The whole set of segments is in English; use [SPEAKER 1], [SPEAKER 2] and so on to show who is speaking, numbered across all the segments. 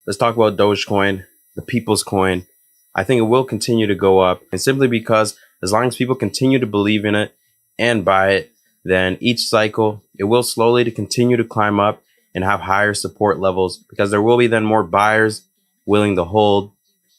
[SPEAKER 1] let's talk about Dogecoin, the people's coin. I think it will continue to go up, and simply because as long as people continue to believe in it and buy it, then each cycle it will slowly to continue to climb up and have higher support levels, because there will be then more buyers willing to hold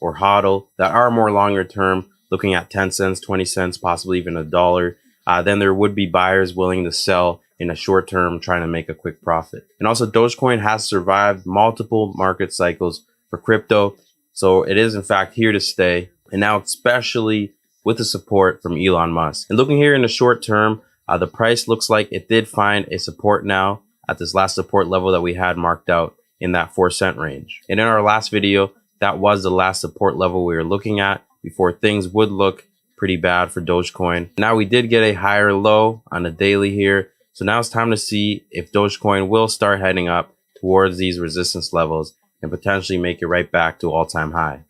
[SPEAKER 1] or hodl that are more longer term, looking at 10 cents, 20 cents, possibly even $1. Then there would be buyers willing to sell in a short term, trying to make a quick profit. And also Dogecoin has survived multiple market cycles for crypto. So it is in fact here to stay. And now especially with the support from Elon Musk. And looking here in the short term, the price looks like it did find a support now at this last support level that we had marked out in that 4-cent range. And in our last video, that was the last support level we were looking at before things would look pretty bad for Dogecoin. Now we did get a higher low on the daily here. So now it's time to see if Dogecoin will start heading up towards these resistance levels and potentially make it right back to all-time high.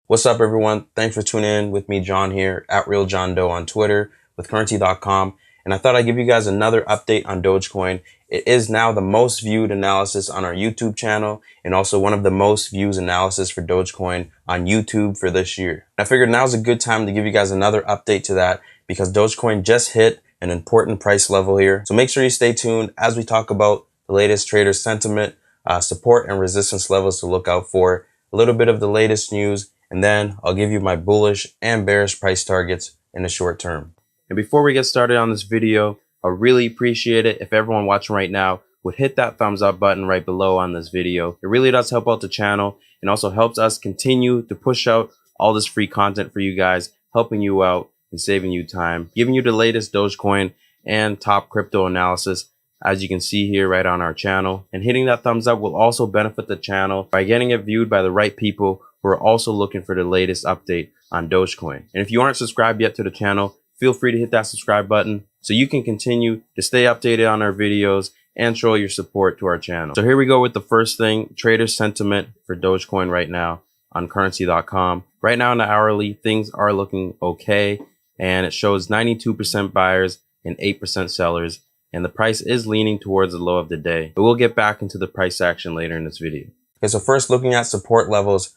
[SPEAKER 1] What's up, everyone? Thanks for tuning in with me, John here at Real John Doe on Twitter with Currency.com. And I thought I'd give you guys another update on Dogecoin. It is now the most viewed analysis on our YouTube channel and also one of the most views analysis for Dogecoin on YouTube for this year. I figured now's a good time to give you guys another update to that because Dogecoin just hit an important price level here. So make sure you stay tuned as we talk about the latest trader sentiment, support and resistance levels to look out for, a little bit of the latest news, and then I'll give you my bullish and bearish price targets in the short term. And before we get started on this video, I really appreciate it if everyone watching right now would hit that thumbs up button right below on this video. It really does help out the channel and also helps us continue to push out all this free content for you guys, helping you out and saving you time, giving you the latest Dogecoin and top crypto analysis, as you can see here right on our channel. And hitting that thumbs up will also benefit the channel by getting it viewed by the right people who are also looking for the latest update on Dogecoin. And if you aren't subscribed yet to the channel, feel free to hit that subscribe button so you can continue to stay updated on our videos and show your support to our channel. So here we go with the first thing, trader sentiment for Dogecoin right now on Currency.com. Right now in the hourly, things are looking okay, and it shows 92% buyers and 8% sellers, and the price is leaning towards the low of the day. But we'll get back into the price action later in this video. Okay, so first looking at support levels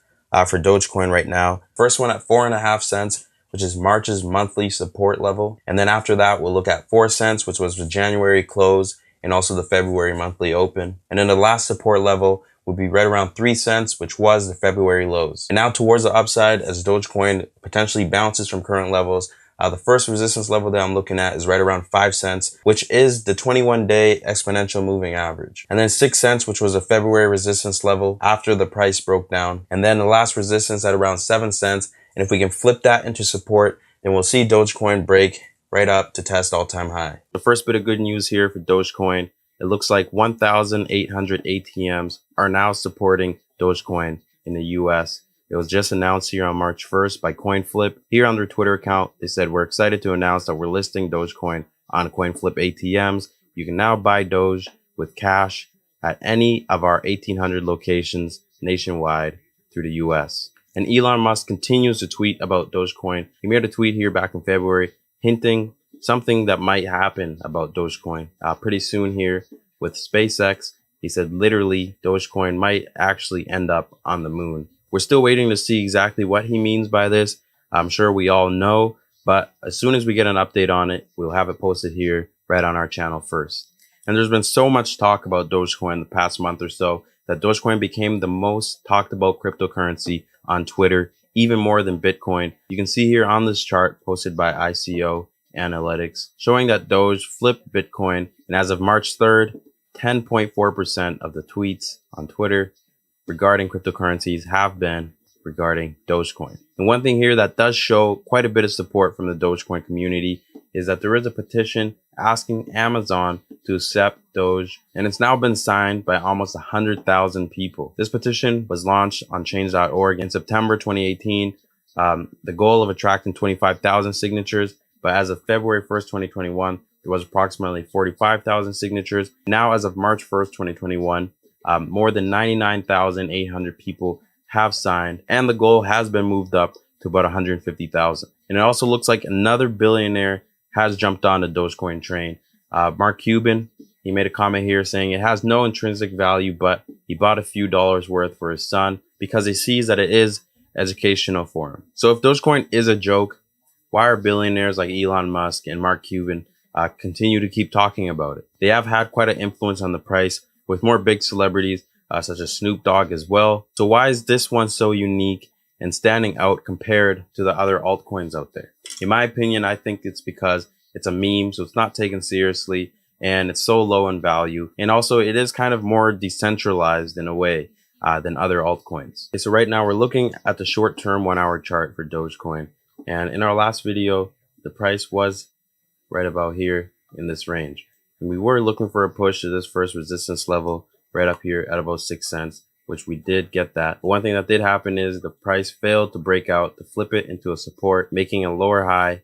[SPEAKER 1] for Dogecoin right now. First one at 4.5 cents. Which is March's monthly support level. And then after that, we'll look at 4 cents, which was the January close and also the February monthly open. And then the last support level would be right around 3 cents, which was the February lows. And now towards the upside, as Dogecoin potentially bounces from current levels, the first resistance level that I'm looking at is right around 5 cents, which is the 21-day exponential moving average. And then 6 cents, which was a February resistance level after the price broke down. And then the last resistance at around 7 cents. And if we can flip that into support, then we'll see Dogecoin break right up to test all-time high. The first bit of good news here for Dogecoin, it looks like 1,800 ATMs are now supporting Dogecoin in the US. It was just announced here on March 1st by CoinFlip. Here on their Twitter account, they said, "We're excited to announce that we're listing Dogecoin on CoinFlip ATMs. You can now buy Doge with cash at any of our 1,800 locations nationwide through the US." And Elon Musk continues to tweet about Dogecoin. He made a tweet here back in February hinting something that might happen about Dogecoin pretty soon here with SpaceX. He said literally Dogecoin might actually end up on the moon. We're still waiting to see exactly what he means by this. I'm sure we all know, but as soon as we get an update on it, we'll have it posted here right on our channel first. And there's been so much talk about Dogecoin the past month or so that Dogecoin became the most talked about cryptocurrency on Twitter, even more than Bitcoin. You can see here on this chart posted by ICO Analytics, showing that Doge flipped Bitcoin. And as of March 3rd, 10.4% of the tweets on Twitter regarding cryptocurrencies have been regarding Dogecoin. And one thing here that does show quite a bit of support from the Dogecoin community is that there is a petition asking Amazon to accept Doge, and it's now been signed by almost 100,000 people. This petition was launched on change.org in September 2018. The goal of attracting 25,000 signatures, but as of February 1st, 2021, there was approximately 45,000 signatures. Now, as of March 1st, 2021, more than 99,800 people have signed, and the goal has been moved up to about 150,000. And it also looks like another billionaire has jumped on the Dogecoin train. Mark Cuban, he made a comment here saying it has no intrinsic value, but he bought a few dollars worth for his son because he sees that it is educational for him. So if Dogecoin is a joke, why are billionaires like Elon Musk and Mark Cuban continue to keep talking about it? They have had quite an influence on the price with more big celebrities such as Snoop Dogg as well. So why is this one so unique and standing out compared to the other altcoins out there? In my opinion, I think it's because it's a meme, so it's not taken seriously, and it's so low in value. And also it is kind of more decentralized in a way than other altcoins. Okay, so right now we're looking at the short-term 1-hour chart for Dogecoin. And in our last video, the price was right about here in this range. And we were looking for a push to this first resistance level right up here at about 6 cents, which we did get that. But one thing that did happen is the price failed to break out to flip it into a support, making a lower high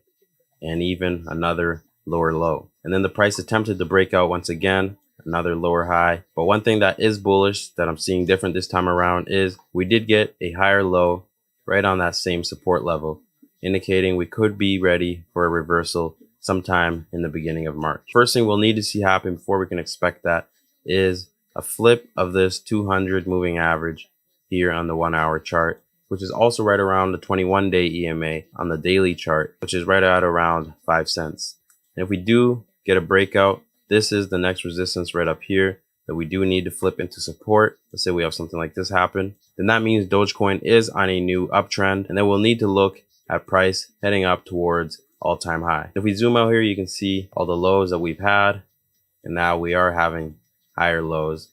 [SPEAKER 1] and even another lower low. And then the price attempted to break out once again, another lower high. But one thing that is bullish that I'm seeing different this time around is we did get a higher low right on that same support level, indicating we could be ready for a reversal sometime in the beginning of March. First thing we'll need to see happen before we can expect that is a flip of this 200 moving average here on the 1-hour chart, which is also right around the 21-day EMA on the daily chart, which is right at around 5 cents. And if we do get a breakout, this is the next resistance right up here that we do need to flip into support. Let's say we have something like this happen. Then that means Dogecoin is on a new uptrend, and then we'll need to look at price heading up towards all-time high. If we zoom out here, you can see all the lows that we've had, and now we are having higher lows,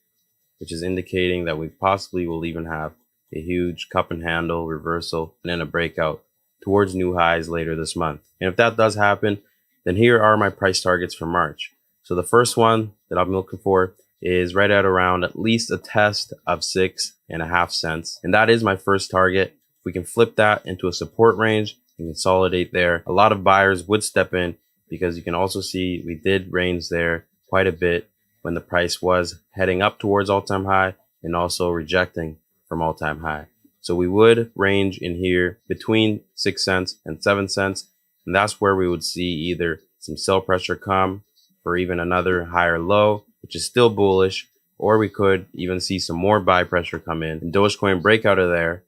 [SPEAKER 1] which is indicating that we possibly will even have a huge cup and handle reversal and then a breakout towards new highs later this month. And if that does happen, then here are my price targets for March. So the first one that I'm looking for is right at around at least a test of 6.5 cents. And that is my first target. If we can flip that into a support range and consolidate there, a lot of buyers would step in because you can also see we did range there quite a bit when the price was heading up towards all-time high and also rejecting from all-time high. So we would range in here between 6 cents and 7 cents. And that's where we would see either some sell pressure come for even another higher low, which is still bullish, or we could even see some more buy pressure come in and Dogecoin break out of there,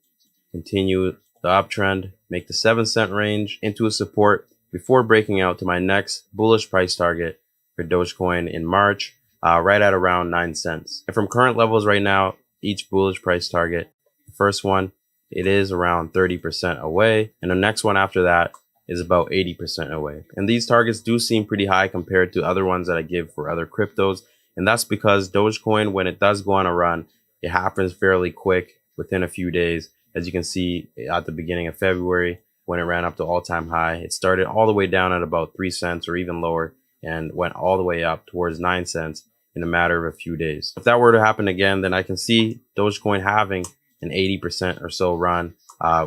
[SPEAKER 1] continue the uptrend, make the 7 cent range into a support before breaking out to my next bullish price target for Dogecoin in March, right at around 9 cents. And from current levels right now, each bullish price target, the first one, it is around 30% away, and the next one after that is about 80% away. And these targets do seem pretty high compared to other ones that I give for other cryptos. And that's because Dogecoin, when it does go on a run, it happens fairly quick within a few days. As you can see at the beginning of February, when it ran up to all-time high, it started all the way down at about 3 cents or even lower and went all the way up towards 9 cents in a matter of a few days. If that were to happen again, then I can see Dogecoin having an 80% or so run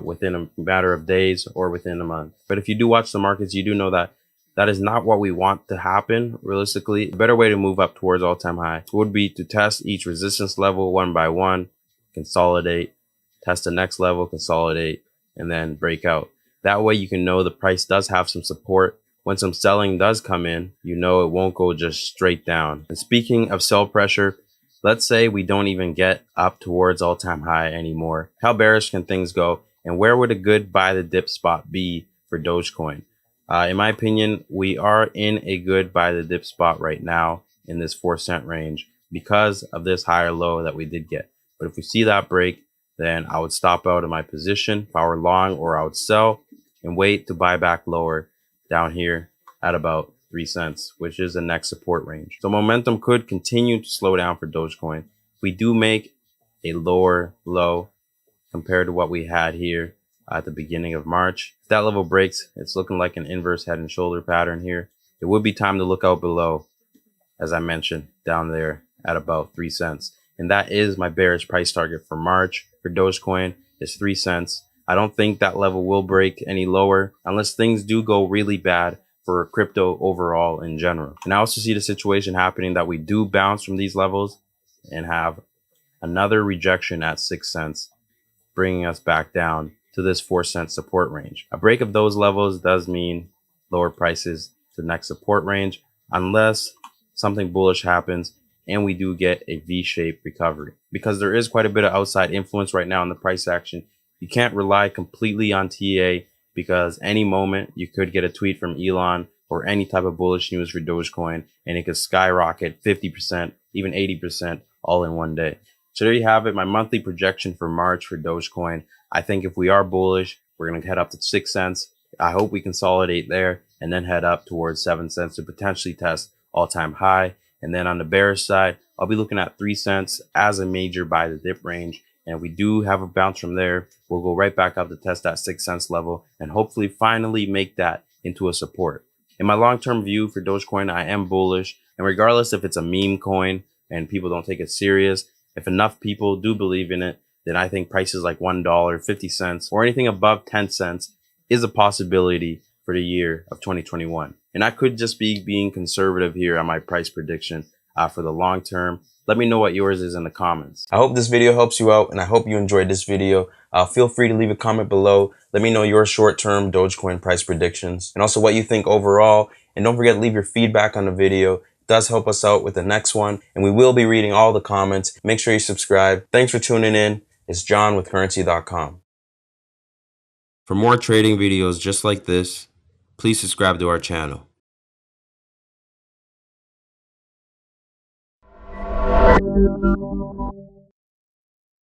[SPEAKER 1] within a matter of days or within a month. But if you do watch the markets, you do know that that is not what we want to happen realistically. A better way to move up towards all-time high would be to test each resistance level one by one, consolidate, test the next level, consolidate, and then break out. That way you can know the price does have some support. When some selling does come in, you know it won't go just straight down. And speaking of sell pressure, let's say we don't even get up towards all-time high anymore. How bearish can things go? And where would a good buy the dip spot be for Dogecoin? In my opinion, we are in a good buy the dip spot right now in this 4 cent range because of this higher low that we did get. But if we see that break, then I would stop out of my position if I were long, or I would sell and wait to buy back lower down here at about 3 cents, which is the next support range. So momentum could continue to slow down for Dogecoin. If we do make a lower low compared to what we had here at the beginning of March, if that level breaks, it's looking like an inverse head and shoulder pattern here. It would be time to look out below, as I mentioned, down there at about 3 cents. And that is my bearish price target for March for Dogecoin is 3 cents. I don't think that level will break any lower unless things do go really bad for crypto overall in general. And I also see the situation happening that we do bounce from these levels and have another rejection at 6 cents, bringing us back down to this 4 cent support range. A break of those levels does mean lower prices to the next support range, unless something bullish happens and we do get a V-shaped recovery. Because there is quite a bit of outside influence right now in the price action, you can't rely completely on TA, because any moment you could get a tweet from Elon or any type of bullish news for Dogecoin and it could skyrocket 50%, even 80% all in one day. So there you have it, my monthly projection for March for Dogecoin. I think if we are bullish, we're going to head up to 6 cents. I hope we consolidate there and then head up towards 7 cents to potentially test all-time high. And then on the bearish side, I'll be looking at 3 cents as a major buy the dip range. And if we do have a bounce from there, we'll go right back up to test that 6 cents level and hopefully finally make that into a support. In my long-term view for Dogecoin, I am bullish. And regardless if it's a meme coin and people don't take it serious, if enough people do believe in it, then I think prices like $1, 50 cents, or anything above 10 cents is a possibility for the year of 2021. And I could just be being conservative here on my price prediction for the long term. Let me know what yours is in the comments. I hope this video helps you out, and I hope you enjoyed this video. Feel free to leave a comment below. Let me know your short-term Dogecoin price predictions and also what you think overall. And don't forget to leave your feedback on the video. It does help us out with the next one, and we will be reading all the comments. Make sure you subscribe. Thanks for tuning in. It's John with Currency.com. For more trading videos just like this, please subscribe to our channel.